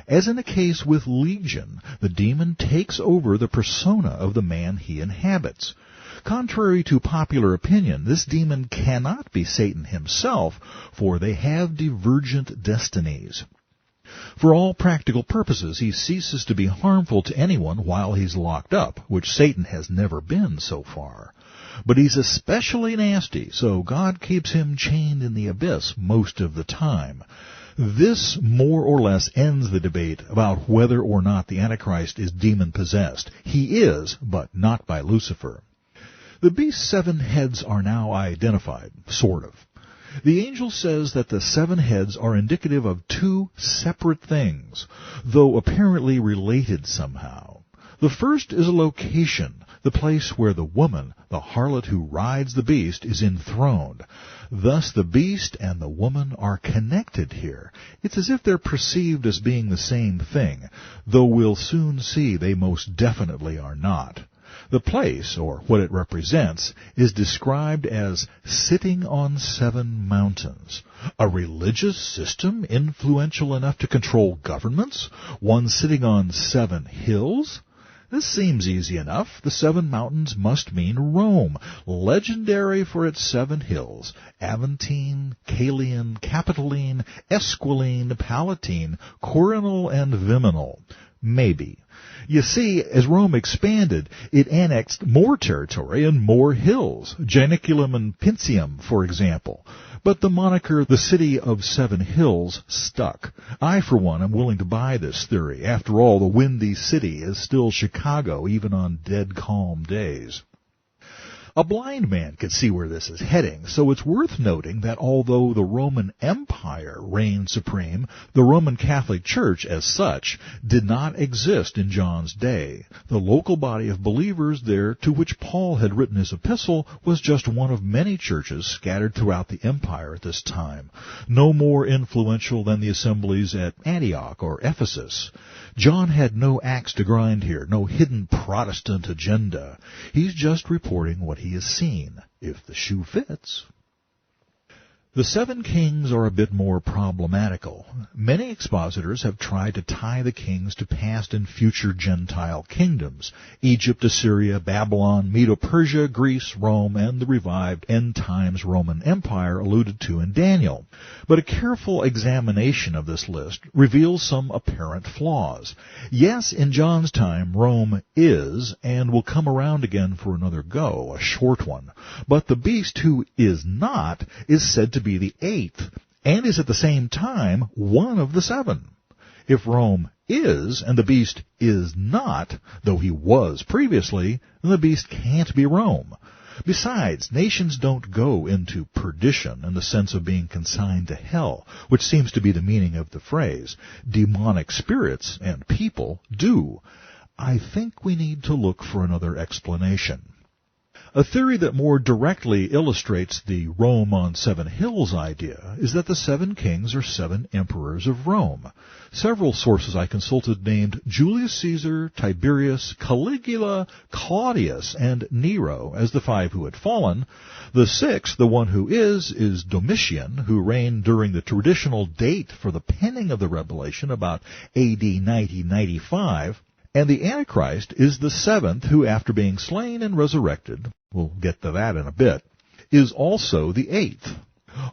As in the case with Legion, the demon takes over the persona of the man he inhabits. Contrary to popular opinion, this demon cannot be Satan himself, for they have divergent destinies. For all practical purposes, he ceases to be harmful to anyone while he's locked up, which Satan has never been so far. But he's especially nasty, so God keeps him chained in the abyss most of the time. This more or less ends the debate about whether or not the Antichrist is demon-possessed. He is, but not by Lucifer. The beast's 7 heads are now identified, sort of. The angel says that the 7 heads are indicative of 2 separate things, though apparently related somehow. The first is a location, the place where the woman, the harlot who rides the beast, is enthroned. Thus the beast and the woman are connected here. It's as if they're perceived as being the same thing, though we'll soon see they most definitely are not. The place, or what it represents, is described as sitting on 7 mountains. A religious system influential enough to control governments? One sitting on 7 hills? This seems easy enough. The 7 mountains must mean Rome, legendary for its 7 hills: Aventine, Caelian, Capitoline, Esquiline, Palatine, Quirinal, and Viminal. Maybe. You see, as Rome expanded, it annexed more territory and more hills, Janiculum and Pincium, for example. But the moniker, the City of 7 Hills, stuck. I, for one, am willing to buy this theory. After all, the Windy City is still Chicago, even on dead calm days. A blind man could see where this is heading, so it's worth noting that although the Roman Empire reigned supreme, the Roman Catholic Church, as such, did not exist in John's day. The local body of believers there, to which Paul had written his epistle, was just one of many churches scattered throughout the empire at this time, no more influential than the assemblies at Antioch or Ephesus. John had no axe to grind here, no hidden Protestant agenda. He's just reporting what he has seen, if the shoe fits. The 7 kings are a bit more problematical. Many expositors have tried to tie the kings to past and future Gentile kingdoms: Egypt, Assyria, Babylon, Medo-Persia, Greece, Rome, and the revived end-times Roman Empire alluded to in Daniel. But a careful examination of this list reveals some apparent flaws. Yes, in John's time, Rome is, and will come around again for another go, a short one. But the beast who is not is said to be the 8th, and is at the same time one of the 7. If Rome is, and the beast is not, though he was previously, then the beast can't be Rome. Besides, nations don't go into perdition in the sense of being consigned to hell, which seems to be the meaning of the phrase. Demonic spirits and people do. I think we need to look for another explanation. A theory that more directly illustrates the Rome on 7 hills idea is that the 7 kings are 7 emperors of Rome. Several sources I consulted named Julius Caesar, Tiberius, Caligula, Claudius, and Nero as the 5 who had fallen. The 6th, the one who is Domitian, who reigned during the traditional date for the penning of the Revelation, about AD 90-95. And the Antichrist is the 7th, who, after being slain and resurrected, we'll get to that in a bit, is also the 8th.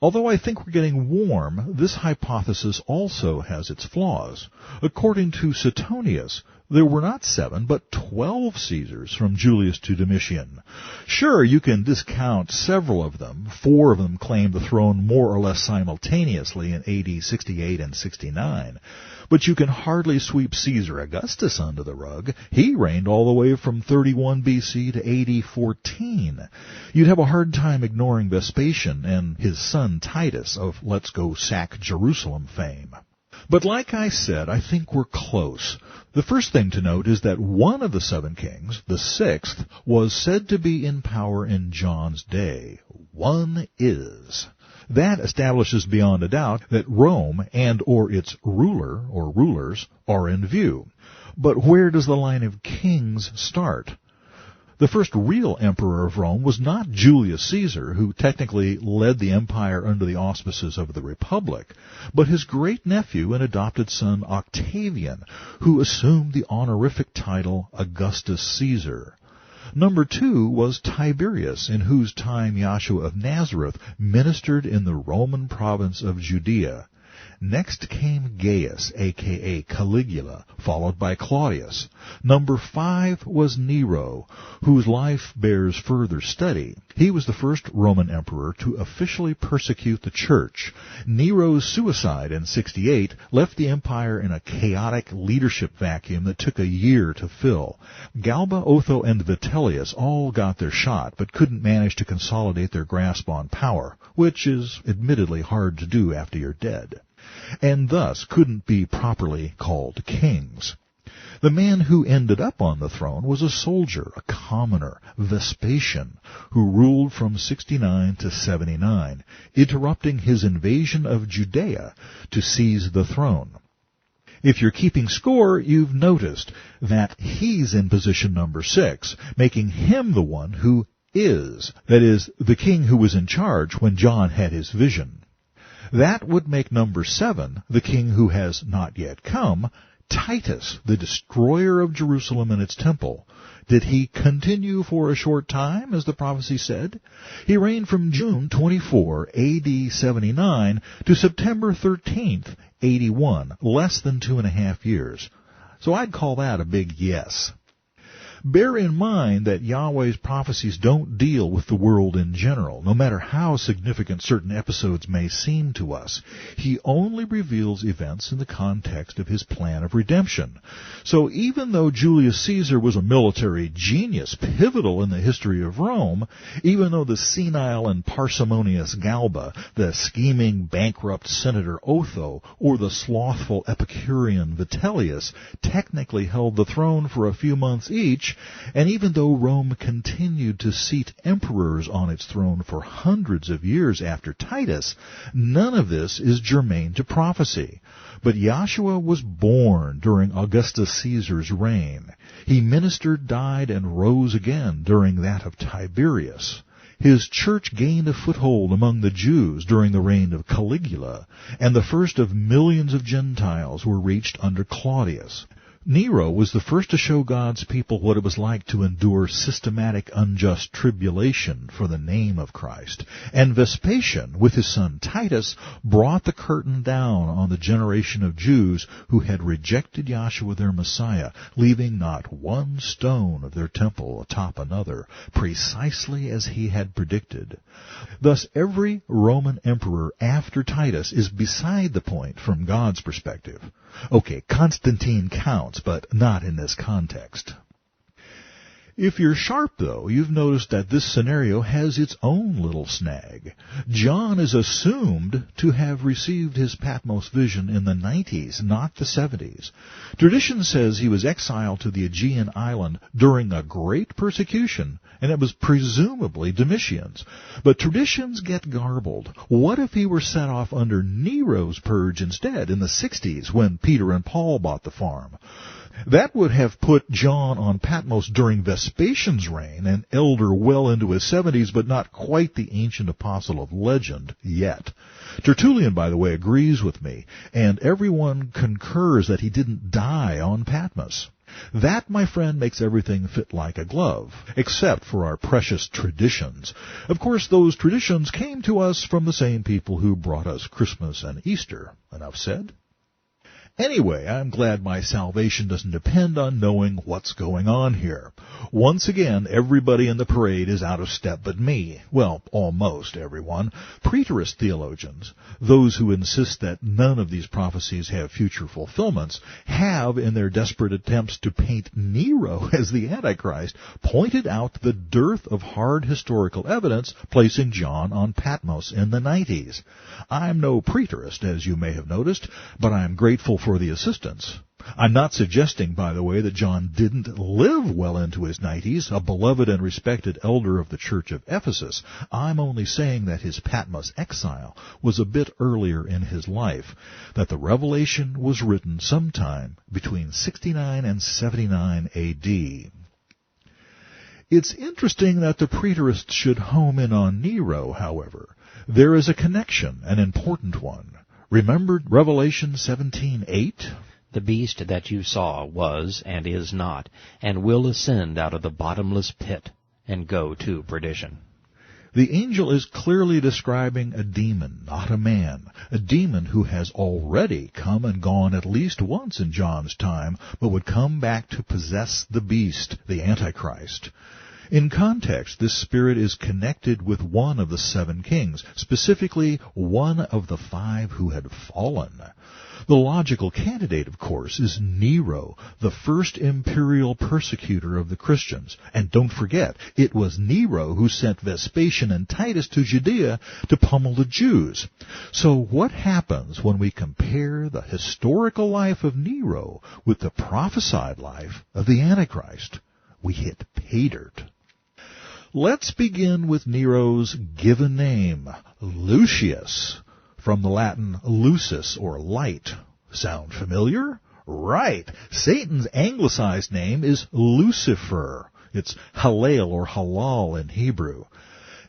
Although I think we're getting warm, this hypothesis also has its flaws. According to Suetonius, there were not 7, but 12 Caesars from Julius to Domitian. Sure, you can discount several of them. 4 of them claimed the throne more or less simultaneously in AD 68 and 69. But you can hardly sweep Caesar Augustus under the rug. He reigned all the way from 31 BC to AD 14. You'd have a hard time ignoring Vespasian and his son Titus of Let's Go Sack Jerusalem fame. But like I said, I think we're close. The first thing to note is that one of the 7 kings, the 6th, was said to be in power in John's day. One is. That establishes beyond a doubt that Rome and or its ruler or rulers are in view. But where does the line of kings start? The first real emperor of Rome was not Julius Caesar, who technically led the empire under the auspices of the Republic, but his great-nephew and adopted son Octavian, who assumed the honorific title Augustus Caesar. Number 2 was Tiberius, in whose time Yahshua of Nazareth ministered in the Roman province of Judea. Next came Gaius, a.k.a. Caligula, followed by Claudius. Number 5 was Nero, whose life bears further study. He was the first Roman emperor to officially persecute the church. Nero's suicide in 68 left the empire in a chaotic leadership vacuum that took a year to fill. Galba, Otho, and Vitellius all got their shot, but couldn't manage to consolidate their grasp on power, which is admittedly hard to do after you're dead, and thus couldn't be properly called kings. The man who ended up on the throne was a soldier, a commoner, Vespasian, who ruled from 69 to 79, interrupting his invasion of Judea to seize the throne. If you're keeping score, you've noticed that he's in position number 6, making him the one who is, that is, the king who was in charge when John had his vision. That would make number 7, the king who has not yet come, Titus, the destroyer of Jerusalem and its temple. Did he continue for a short time, as the prophecy said? He reigned from June 24, AD 79, to September 13th, 81, less than 2.5 years. So I'd call that a big yes. Bear in mind that Yahweh's prophecies don't deal with the world in general, no matter how significant certain episodes may seem to us. He only reveals events in the context of his plan of redemption. So even though Julius Caesar was a military genius, pivotal in the history of Rome, even though the senile and parsimonious Galba, the scheming bankrupt Senator Otho, or the slothful Epicurean Vitellius technically held the throne for a few months each, and even though Rome continued to seat emperors on its throne for hundreds of years after Titus, none of this is germane to prophecy. But Yahshua was born during Augustus Caesar's reign. He ministered, died, and rose again during that of Tiberius. His church gained a foothold among the Jews during the reign of Caligula, and the first of millions of Gentiles were reached under Claudius. Nero was the first to show God's people what it was like to endure systematic unjust tribulation for the name of Christ. And Vespasian, with his son Titus, brought the curtain down on the generation of Jews who had rejected Yahshua their Messiah, leaving not one stone of their temple atop another, precisely as he had predicted. Thus every Roman emperor after Titus is beside the point from God's perspective. Okay, Constantine counts, but not in this context. If you're sharp, though, you've noticed that this scenario has its own little snag. John is assumed to have received his Patmos vision in the 90s, not the 70s. Tradition says he was exiled to the Aegean island during a great persecution, and it was presumably Domitian's. But traditions get garbled. What if he were set off under Nero's purge instead in the 60s when Peter and Paul bought the farm? That would have put John on Patmos during Vespasian's reign, an elder well into his 70s, but not quite the ancient apostle of legend yet. Tertullian, by the way, agrees with me, and everyone concurs that he didn't die on Patmos. That, my friend, makes everything fit like a glove, except for our precious traditions. Of course, those traditions came to us from the same people who brought us Christmas and Easter. Enough said? Anyway, I'm glad my salvation doesn't depend on knowing what's going on here. Once again, everybody in the parade is out of step but me. Well, almost everyone. Preterist theologians, those who insist that none of these prophecies have future fulfillments, have, in their desperate attempts to paint Nero as the Antichrist, pointed out the dearth of hard historical evidence placing John on Patmos in the 90s. I'm no preterist, as you may have noticed, but I'm grateful for the assistance. I'm not suggesting, by the way, that John didn't live well into his 90s, a beloved and respected elder of the Church of Ephesus. I'm only saying that his Patmos exile was a bit earlier in his life, that the revelation was written sometime between 69 and 79 A.D. It's interesting that the preterist should home in on Nero, however. There is a connection, an important one. Remember Revelation 17:8? The beast that you saw was and is not, and will ascend out of the bottomless pit, and go to perdition. The angel is clearly describing a demon, not a man, a demon who has already come and gone at least once in John's time, but would come back to possess the beast, the Antichrist. In context, this spirit is connected with one of the 7 kings, specifically one of the 5 who had fallen. The logical candidate, of course, is Nero, the first imperial persecutor of the Christians. And don't forget, it was Nero who sent Vespasian and Titus to Judea to pummel the Jews. So what happens when we compare the historical life of Nero with the prophesied life of the Antichrist? We hit pay dirt. Let's begin with Nero's given name, Lucius, from the Latin lucis, or light. Sound familiar? Right. Satan's anglicized name is Lucifer. It's Hallel or Halal in Hebrew.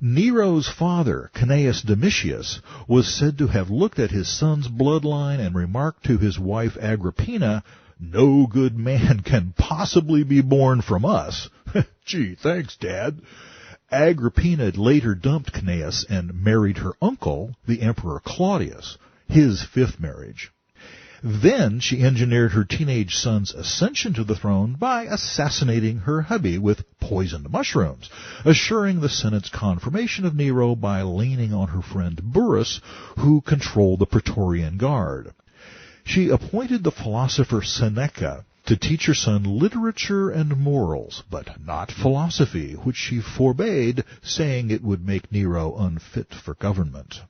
Nero's father, Cnaeus Domitius, was said to have looked at his son's bloodline and remarked to his wife Agrippina, "No good man can possibly be born from us." Gee, thanks, Dad. Agrippina later dumped Cnaeus and married her uncle, the Emperor Claudius, his 5th marriage. Then she engineered her teenage son's ascension to the throne by assassinating her hubby with poisoned mushrooms, assuring the Senate's confirmation of Nero by leaning on her friend Burrus, who controlled the Praetorian Guard. She appointed the philosopher Seneca to teach her son literature and morals, but not philosophy, which she forbade, saying it would make Nero unfit for government.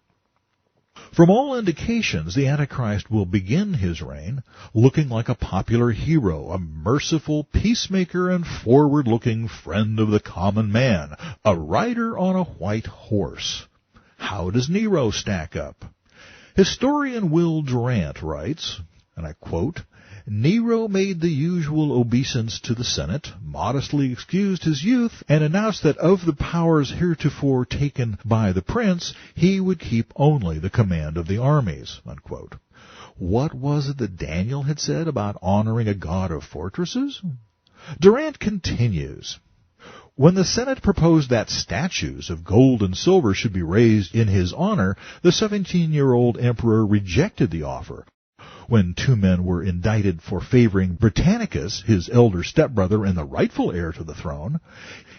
From all indications, the Antichrist will begin his reign looking like a popular hero, a merciful peacemaker and forward-looking friend of the common man, a rider on a white horse. How does Nero stack up? Historian Will Durant writes, and I quote, "Nero made the usual obeisance to the Senate, modestly excused his youth, and announced that of the powers heretofore taken by the prince, he would keep only the command of the armies." Unquote. What was it that Daniel had said about honoring a god of fortresses? Durant continues, "When the Senate proposed that statues of gold and silver should be raised in his honor, the 17-year-old emperor rejected the offer. When 2 men were indicted for favoring Britannicus, his elder stepbrother and the rightful heir to the throne,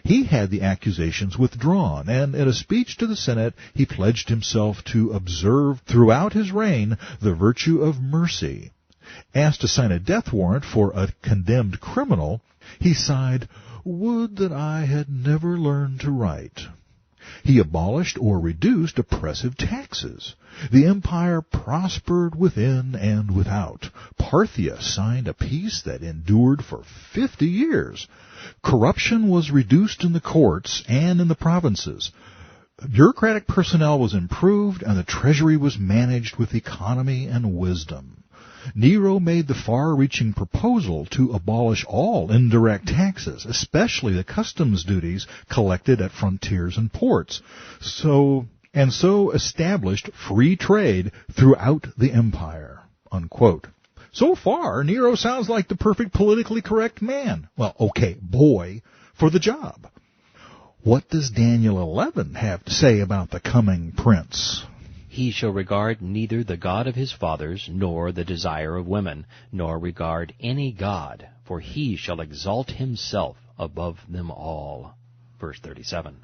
he had the accusations withdrawn, and in a speech to the Senate he pledged himself to observe throughout his reign the virtue of mercy. Asked to sign a death warrant for a condemned criminal, he sighed, 'Would that I had never learned to write.' He abolished or reduced oppressive taxes. The empire prospered within and without. Parthia signed a peace that endured for 50 years. Corruption was reduced in the courts and in the provinces. Bureaucratic personnel was improved, and the treasury was managed with economy and wisdom. Nero made the far-reaching proposal to abolish all indirect taxes, especially the customs duties collected at frontiers and ports, so established free trade throughout the empire." Unquote. So far, Nero sounds like the perfect politically correct man. Well, okay, boy, for the job. What does Daniel 11 have to say about the coming prince? He shall regard neither the God of his fathers, nor the desire of women, nor regard any god, for he shall exalt himself above them all. Verse 37.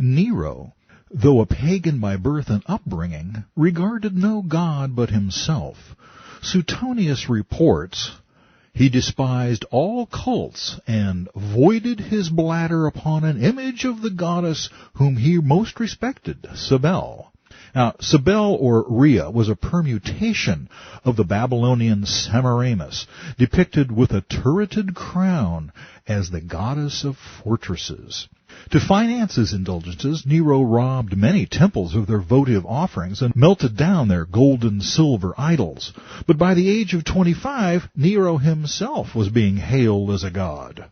Nero, though a pagan by birth and upbringing, regarded no god but himself. Suetonius reports, "He despised all cults and voided his bladder upon an image of the goddess whom he most respected, Cybele." Now, Cybele, or Rhea, was a permutation of the Babylonian Semiramis, depicted with a turreted crown as the goddess of fortresses. To finance his indulgences, Nero robbed many temples of their votive offerings and melted down their gold and silver idols. But by the age of 25, Nero himself was being hailed as a god.